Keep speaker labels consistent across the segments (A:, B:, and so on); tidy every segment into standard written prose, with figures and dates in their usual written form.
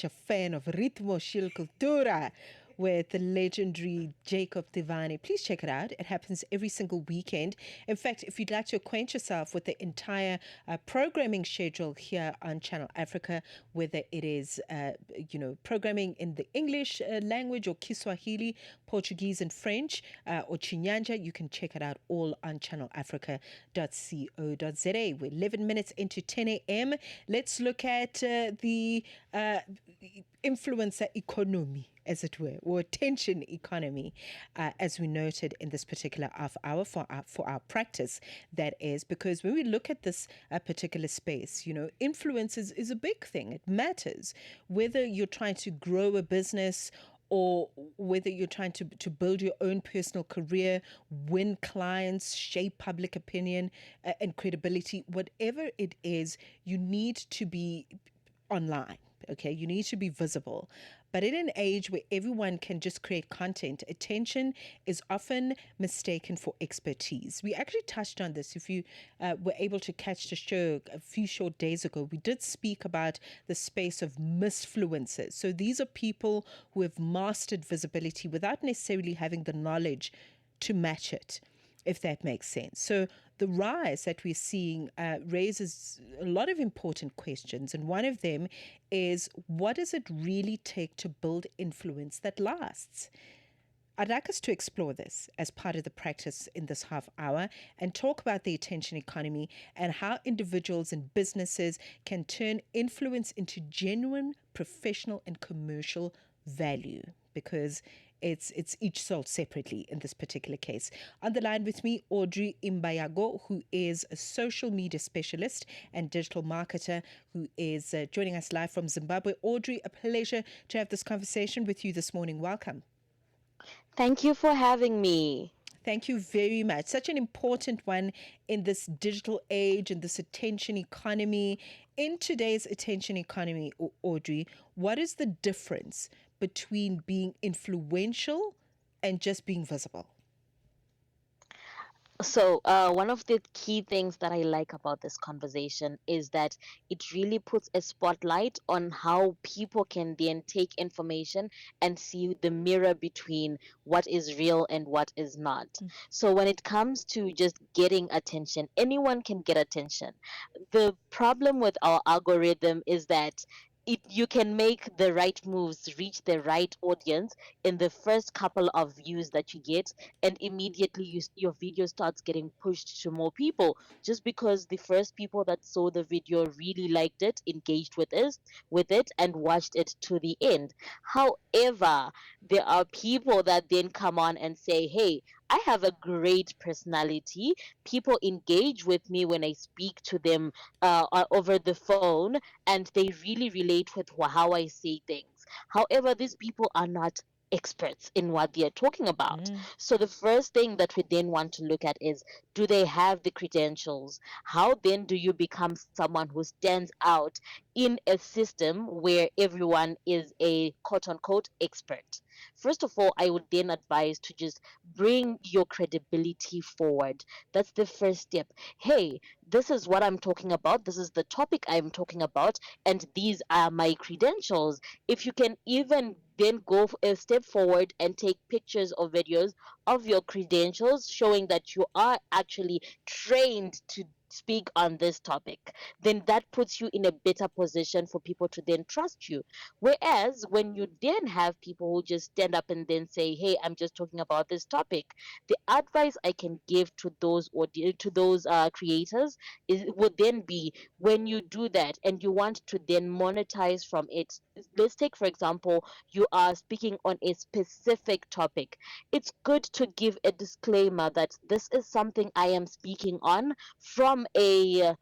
A: a fan of Ritmo Shil Cultura with the legendary Jacob Divani. Please check it out. It happens every single weekend. In fact, if you'd like to acquaint yourself with the entire programming schedule here on Channel Africa, whether it is, programming in the English language or Kiswahili, Portuguese and French, or Chinyanja, you can check it out all on channelafrica.co.za. We're 11 minutes into 10 a.m. Let's look at the influencer economy, as it were, or attention economy, as we noted in this particular half hour for our practice. That is because when we look at this particular space, influence is a big thing. It matters whether you're trying to grow a business or whether you're trying to build your own personal career, win clients, shape public opinion and credibility. Whatever it is, you need to be online. Okay, you need to be visible. But in an age where everyone can just create content, attention is often mistaken for expertise. We actually touched on this. If you were able to catch the show a few short days ago, we did speak about the space of misfluencers. So these are people who have mastered visibility without necessarily having the knowledge to match it, if that makes sense. So the rise that we're seeing raises a lot of important questions. And one of them is, what does it really take to build influence that lasts? I'd like us to explore this as part of the practice in this half hour and talk about the attention economy and how individuals and businesses can turn influence into genuine professional and commercial value, because it's each sold separately in this particular case. On the line with me, Audrey Imbayago, who is a social media specialist and digital marketer, who is joining us live from Zimbabwe. Audrey, a pleasure to have this conversation with you this morning. Welcome.
B: Thank you for having me.
A: Thank you very much. Such an important one in this digital age and this attention economy. In today's attention economy, Audrey, what is the difference between being influential and just being visible?
B: So, one of the key things that I like about this conversation is that it really puts a spotlight on how people can then take information and see the mirror between what is real and what is not. So, when it comes to just getting attention, anyone can get attention. The problem with our algorithm is that you can make the right moves, reach the right audience in the first couple of views that you get, and immediately your video starts getting pushed to more people just because the first people that saw the video really liked it, engaged with it, and watched it to the end. However, there are people that then come on and say, "Hey, I have a great personality. People engage with me when I speak to them over the phone, and they really relate with how I say things." However, these people are not experts in what they are talking about. So the first thing that we then want to look at is, do they have the credentials? How then do you become someone who stands out in a system where everyone is a quote unquote expert? First of all, I would then advise to just bring your credibility forward. That's the first step. Hey, this is what I'm talking about. This is the topic I'm talking about, and these are my credentials. If you can even then go a step forward and take pictures or videos of your credentials showing that you are actually trained to speak on this topic, then that puts you in a better position for people to then trust you. Whereas when you then have people who just stand up and then say, "Hey, I'm just talking about this topic," the advice I can give to those creators would then be, when you do that and you want to then monetize from it, let's take for example, you are speaking on a specific topic. It's good to give a disclaimer that this is something I am speaking on from a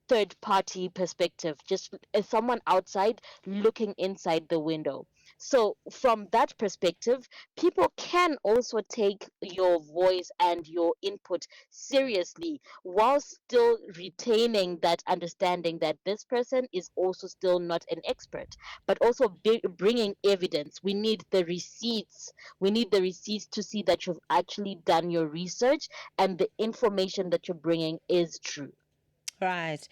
B: third party perspective, just as someone outside looking inside the window. So, from that perspective, people can also take your voice and your input seriously while still retaining that understanding that this person is also still not an expert, but also bringing evidence. We need the receipts. We need the receipts to see that you've actually done your research and the information that you're bringing is true.
A: Right.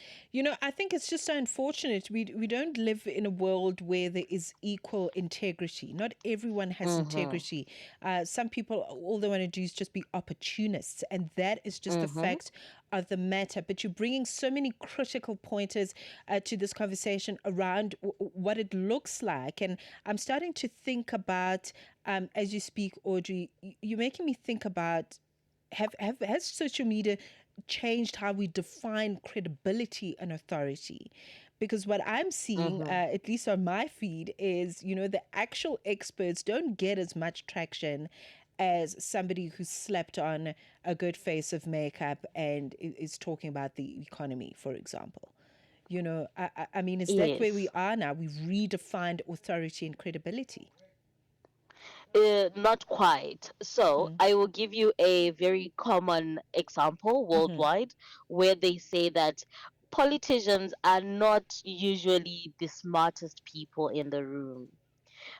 A: I think it's just so unfortunate. We don't live in a world where there is equal integrity. Not everyone has
B: Mm-hmm.
A: integrity. Some people, all they want to do is just be opportunists, and that is just the
B: Mm-hmm.
A: fact of the matter. But you're bringing so many critical pointers to this conversation around what it looks like, and I'm starting to think about, as you speak, Audrey, you're making me think about have has social media changed how we define credibility and authority? Because what I'm seeing,
B: Mm-hmm.
A: at least on my feed, is the actual experts don't get as much traction as somebody who slapped on a good face of makeup and is talking about the economy, for example. I mean, is that where we
B: Yes.
A: are now? We've redefined authority and credibility.
B: Not quite. So
A: Mm.
B: I will give you a very common example
A: Mm-hmm.
B: worldwide where they say that politicians are not usually the smartest people in the room.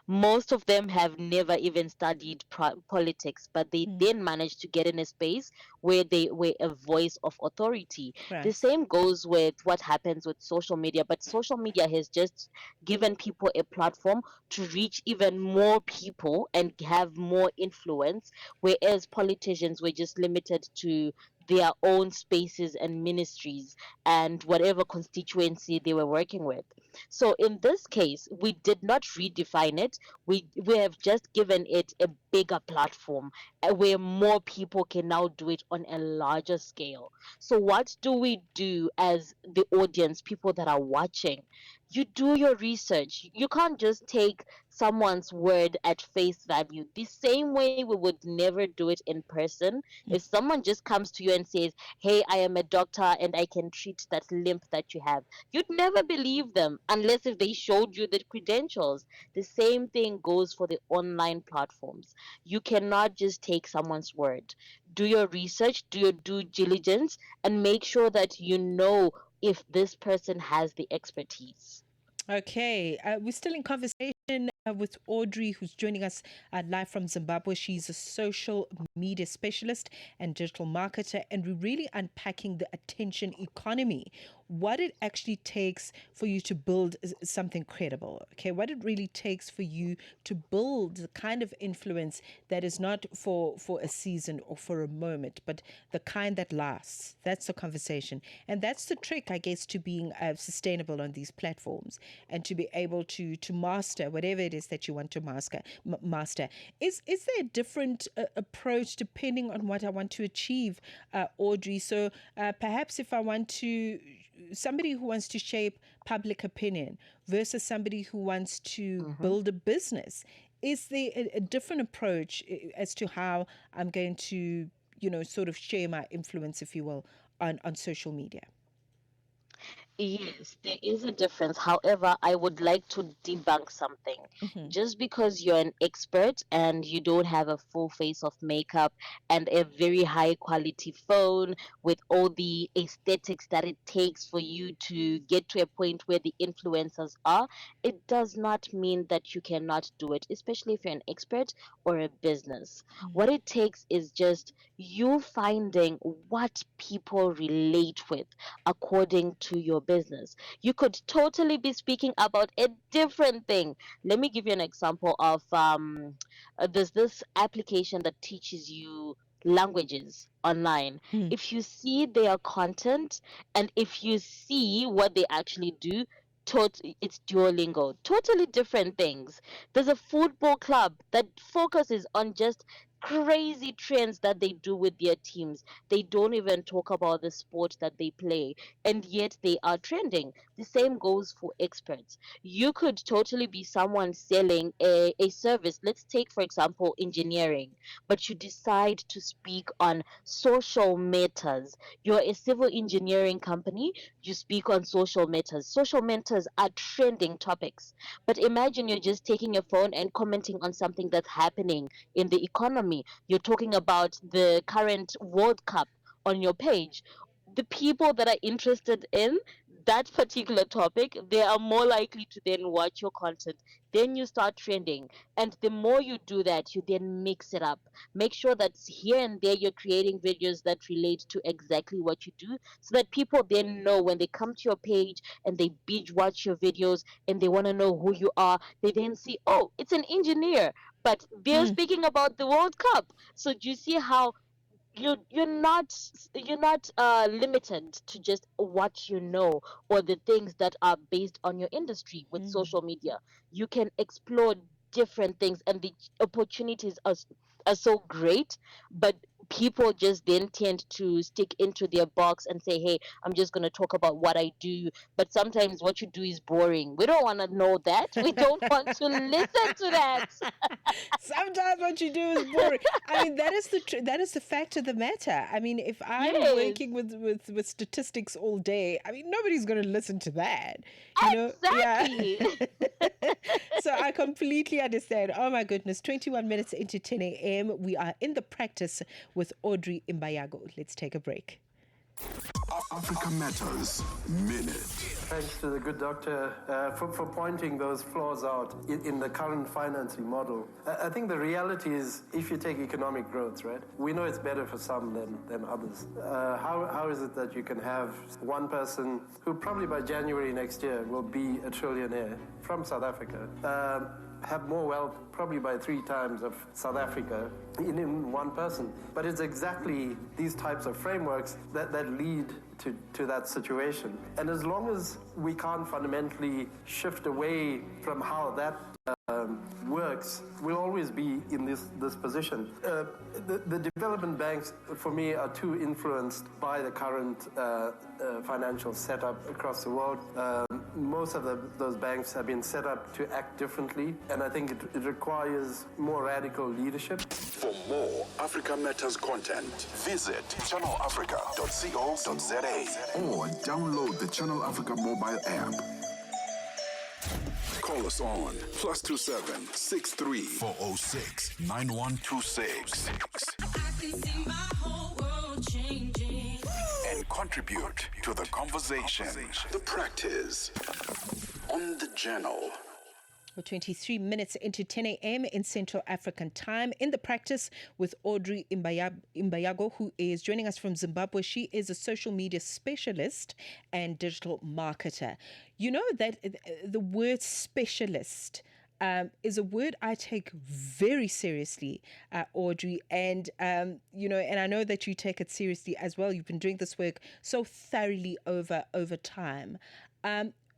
B: Most of them have never even studied politics, but they
A: Mm.
B: then managed to get in a space where they were a voice of authority. The
A: Right.
B: same goes with what happens with social media, but social media has just given people a platform to reach even more people and have more influence, whereas politicians were just limited to their own spaces and ministries and whatever constituency they were working with. So in this case, we did not redefine it. We have just given it a bigger platform where more people can now do it on a larger scale. So what do we do as the audience, people that are watching? You do your research. You can't just take someone's word at face value. The same way we would never do it in person. If someone just comes to you and says, "Hey, I am a doctor and I can treat that limp that you have," you'd never believe them unless if they showed you the credentials. The same thing goes for the online platforms. You cannot just take someone's word. Do your research, do your due diligence, and make sure that you know if this person has the expertise.
A: Okay, we're still in conversation with Audrey, who's joining us live from Zimbabwe. She's a social media specialist and digital marketer, and we're really unpacking the attention economy, what it actually takes for you to build something credible. Okay, what it really takes for you to build the kind of influence that is not for a season or for a moment, but the kind that lasts. That's the conversation, and that's the trick, I guess, to being sustainable on these platforms and to be able to master whatever it is that you want to master. Is there a different approach depending on what I want to achieve, Audrey? So perhaps if I want to somebody who wants to shape public opinion versus somebody who wants to
B: Mhm.
A: build a business, is there a different approach as to how I'm going to sort of share my influence, if you will, on social media?
B: Yes, there is a difference. However, I would like to debunk something.
A: Mm-hmm.
B: Just because you're an expert and you don't have a full face of makeup and a very high quality phone with all the aesthetics that it takes for you to get to a point where the influencers are, it does not mean that you cannot do it, especially if you're an expert or a business. What it takes is just you finding what people relate with according to your business. You could totally be speaking about a different thing. Let me give you an example of there's this application that teaches you languages online.
A: Mm-hmm.
B: If you see their content and if you see what they actually do, it's Duolingo, totally different things. There's a football club that focuses on just crazy trends that they do with their teams. They don't even talk about the sport that they play, and yet they are trending. The same goes for experts. You could totally be someone selling a service. Let's take, for example, engineering, but you decide to speak on social matters. You're a civil engineering company, you speak on social matters. Social matters are trending topics. But imagine you're just taking your phone and commenting on something that's happening in the economy. You're talking about the current World Cup on your page. The people that are interested in that particular topic, they are more likely to then watch your content. Then you start trending. And the more you do that, you then mix it up. Make sure that here and there you're creating videos that relate to exactly what you do, so that people then know when they come to your page and they binge watch your videos and they want to know who you are, they then see, oh, it's an engineer, but they're
A: Mm,
B: speaking about the World Cup. So do you see how you're not limited to just what you know or the things that are based on your industry with
A: mm.
B: social media. You can explore different things, and the opportunities are so great, but people just then tend to stick into their box and say, hey, I'm just going to talk about what I do. But sometimes what you do is boring. We don't want to know that. We don't want to listen to that.
A: Sometimes what you do is boring. I mean, that is the fact of the matter. I mean, if I'm
B: Yes,
A: working with statistics all day, I mean, nobody's going to listen to that. You know, yeah.
B: exactly.
A: So I completely understand. Oh my goodness, 21 minutes into 10 a.m. We are in the practice with Audrey Imbayago. Let's take a break.
C: Africa Matters Minute.
D: Thanks to the good doctor for pointing those flaws out in the current financing model. I think the reality is, if you take economic growth, right, we know it's better for some than others. How is it that you can have one person who probably by January next year will be a trillionaire from South Africa, have more wealth probably by 3 times of South Africa in one person? But it's exactly these types of frameworks that lead to that situation. And as long as we can't fundamentally shift away from how that works, we'll always be in this position. The development banks, for me, are too influenced by the current financial setup across the world. Most of those banks have been set up to act differently, and I think it requires more radical leadership.
C: For more Africa Matters content, visit channelafrica.co.za or download the Channel Africa mobile app. Call us on +27 63 406 9126 and contribute to the conversation. The Practice on the Journal.
A: We're 23 minutes into 10 a.m. in Central African time in the practice with Audrey Imbayago, who is joining us from Zimbabwe. She is a social media specialist and digital marketer. You know that the word specialist is a word I take very seriously, Audrey, and and I know that you take it seriously as well. You've been doing this work so thoroughly over time.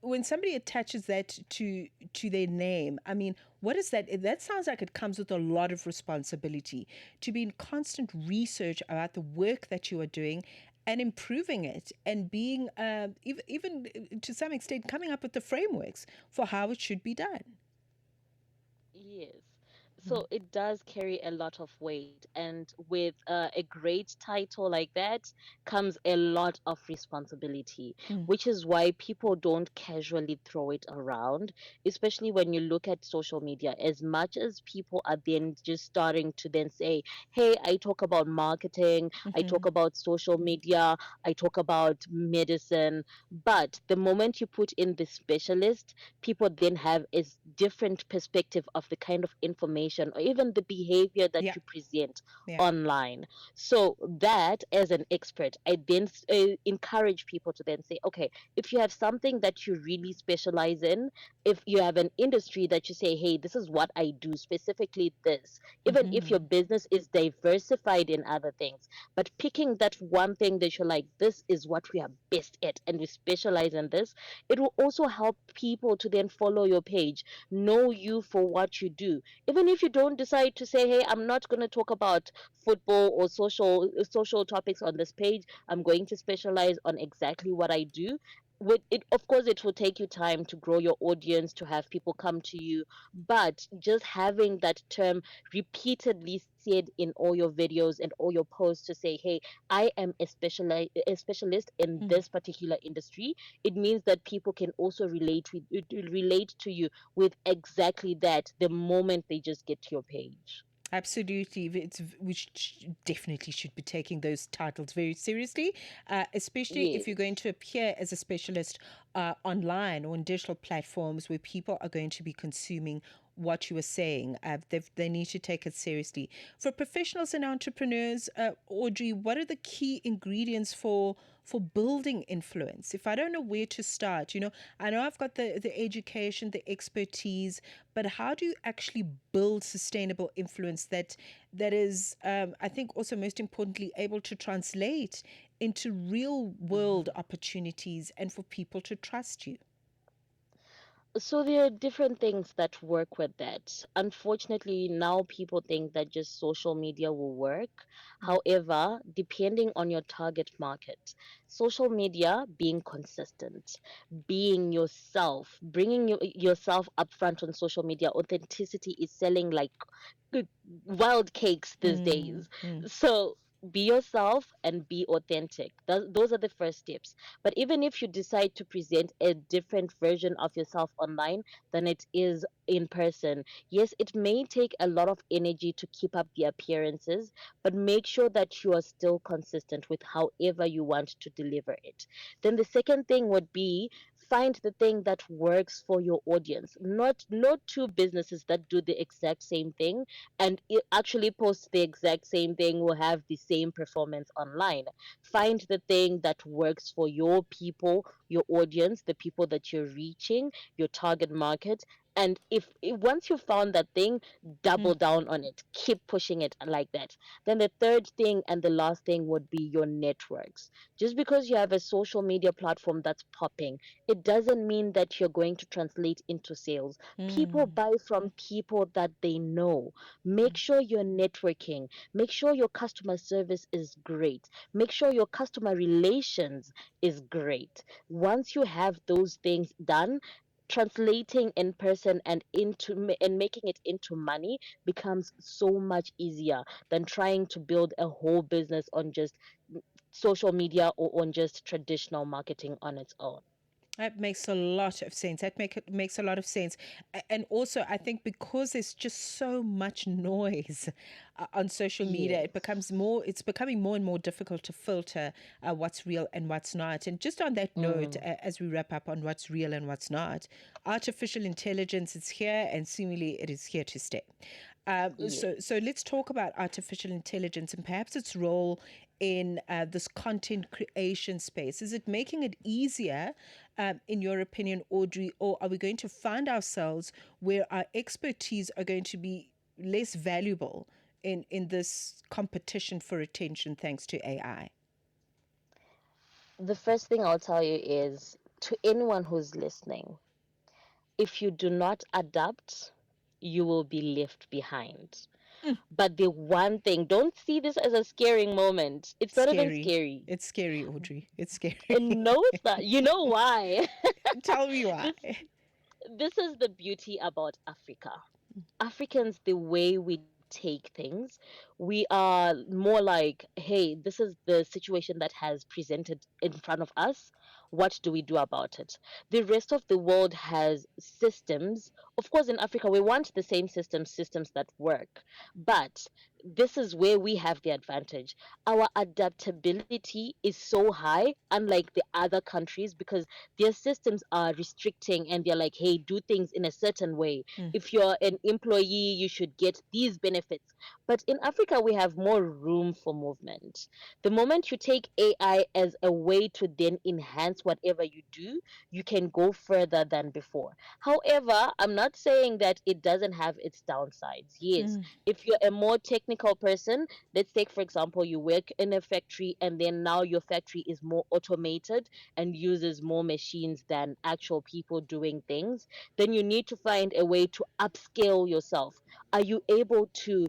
A: When somebody attaches that to their name, I mean, what is that? That sounds like it comes with a lot of responsibility to be in constant research about the work that you are doing and improving it, and being even to some extent coming up with the frameworks for how it should be done.
B: Yes. So it does carry a lot of weight, and with a great title like that comes a lot of responsibility,
A: Mm.
B: which is why people don't casually throw it around, especially when you look at social media. As much as people are then just starting to then say, hey, I talk about marketing, I talk
A: Mm-hmm.
B: about social media, I talk about medicine, but the moment you put in the specialist, people then have a different perspective of the kind of information or even the behavior that
A: Yeah,
B: you present
A: yeah.
B: online. So that, as an expert, I then encourage people to then say, okay, if you have something that you really specialize in, if you have an industry that you say, hey, this is what I do, specifically this, even if your
A: Mm-hmm.
B: business is diversified in other things, but picking that one thing that you're like, this is what we are best at and we specialize in this, it will also help people to then follow your page, know you for what you do. Even if you don't decide to say, hey, I'm not going to talk about football or social topics on this page, I'm going to specialize on exactly what I do. With it, of course, it will take you time to grow your audience, to have people come to you, but just having that term repeatedly said in all your videos and all your posts to say, hey, I am a specialist in
A: Mm.
B: this particular industry, it means that people can also relate to you with exactly that the moment they just get to your page.
A: Absolutely. Definitely should be taking those titles very seriously, especially if you're
B: Yes.
A: going to appear as a specialist online or on digital platforms where people are going to be consuming what you are saying. They need to take it seriously. For professionals and entrepreneurs, Audrey, what are the key ingredients for building influence? If I don't know where to start, I know I've got the education, the expertise, but how do you actually build sustainable influence that is, I think, also most importantly, able to translate into real world opportunities and for people to trust you?
B: So there are different things that work with that. Unfortunately, now people think that just social media will work. However, depending on your target market, social media being consistent, being yourself, bringing yourself up front on social media, authenticity is selling like good- wild cakes these
A: Mm,
B: days.
A: mm,
B: So be yourself and be authentic. Those are the first steps. But even if you decide to present a different version of yourself online than it is in person, yes, it may take a lot of energy to keep up the appearances, but make sure that you are still consistent with however you want to deliver it. Then the second thing would be find the thing that works for your audience. Not two businesses that do the exact same thing and it actually post the exact same thing will have the same performance online. Find the thing that works for your people, your audience, the people that you're reaching, your target market. And if once you found that thing,
A: mm,
B: double down on it, keep pushing it like that. Then the third thing and the last thing would be your networks. Just because you have a social media platform that's popping, it doesn't mean that you're going to translate into sales. People
A: mm.
B: buy from people that they know. Make sure you're networking. Make sure your customer service is great. Make sure your customer relations is great. Once you have those things done, translating in person and and making it into money becomes so much easier than trying to build a whole business on just social media or on just traditional marketing on its own.
A: That makes a lot of sense. Makes a lot of sense, and also I think because there's just so much noise on social media,
B: Yes.
A: it's becoming more and more difficult to filter what's real and what's not. And just on that note,
B: Mm,
A: as we wrap up on what's real and what's not, artificial intelligence is here, and seemingly it is here to stay.
B: yes.
A: So let's talk about artificial intelligence and perhaps its role in this content creation space. Is it making it easier, in your opinion, Audrey, or are we going to find ourselves where our expertise are going to be less valuable in this competition for attention thanks to AI?
B: The first thing I'll tell you is to anyone who's listening, if you do not adapt, you will be left behind. But the one thing, don't see this as a scaring moment. It's not even
A: Scary.
B: scary.
A: It's scary, Audrey. It's scary.
B: And no, it's not. You know why?
A: Tell me why.
B: this this is the beauty about Africa. Africans, the way we take things, we are more like, hey, this is the situation that has presented in front of us. What do we do about it? The rest of the world has systems. Of course, in Africa, we want the same systems that work. But this is where we have the advantage. Our adaptability is so high, unlike the other countries, because their systems are restricting and they're like, hey, do things in a certain way.
A: Mm,
B: If you're an employee, you should get these benefits. But in Africa, we have more room for movement. The moment you take AI as a way to then enhance whatever you do, you can go further than before. However, I'm not saying that it doesn't have its downsides. Yes,
A: mm,
B: if you're a more technical person, let's take, for example, you work in a factory and then now your factory is more automated and uses more machines than actual people doing things, then you need to find a way to upscale yourself. Are you able to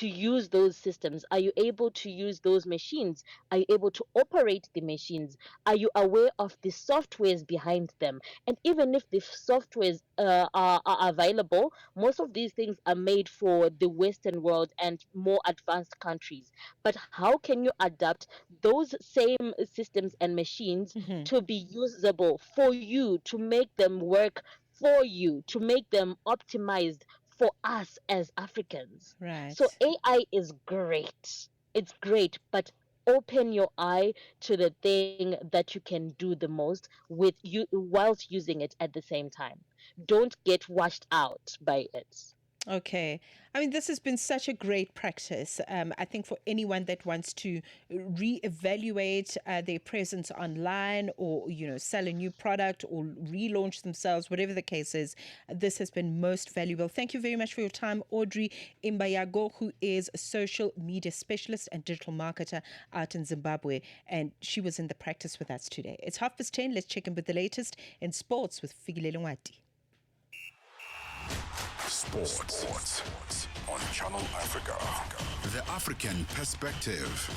B: use those systems? Are you able to use those machines? Are you able to operate the machines? Are you aware of the softwares behind them? And even if the softwares are available, most of these things are made for the Western world and more advanced countries. But how can you adapt those same systems and machines
A: mhm.
B: to be usable for you, to make them work for you, to make them optimized for us as Africans.
A: Right.
B: So AI is great. It's great, but open your eye to the thing that you can do the most with you whilst using it at the same time. Don't get washed out by it.
A: Okay. I mean, this has been such a great practice. I think for anyone that wants to reevaluate their presence online, or, sell a new product or relaunch themselves, whatever the case is, this has been most valuable. Thank you very much for your time, Audrey Imbayago, who is a social media specialist and digital marketer out in Zimbabwe. And she was in the practice with us today. It's 10:30. Let's check in with the latest in sports with Figilele Ngwati.
C: Sports on Channel Africa.
E: The African Perspective.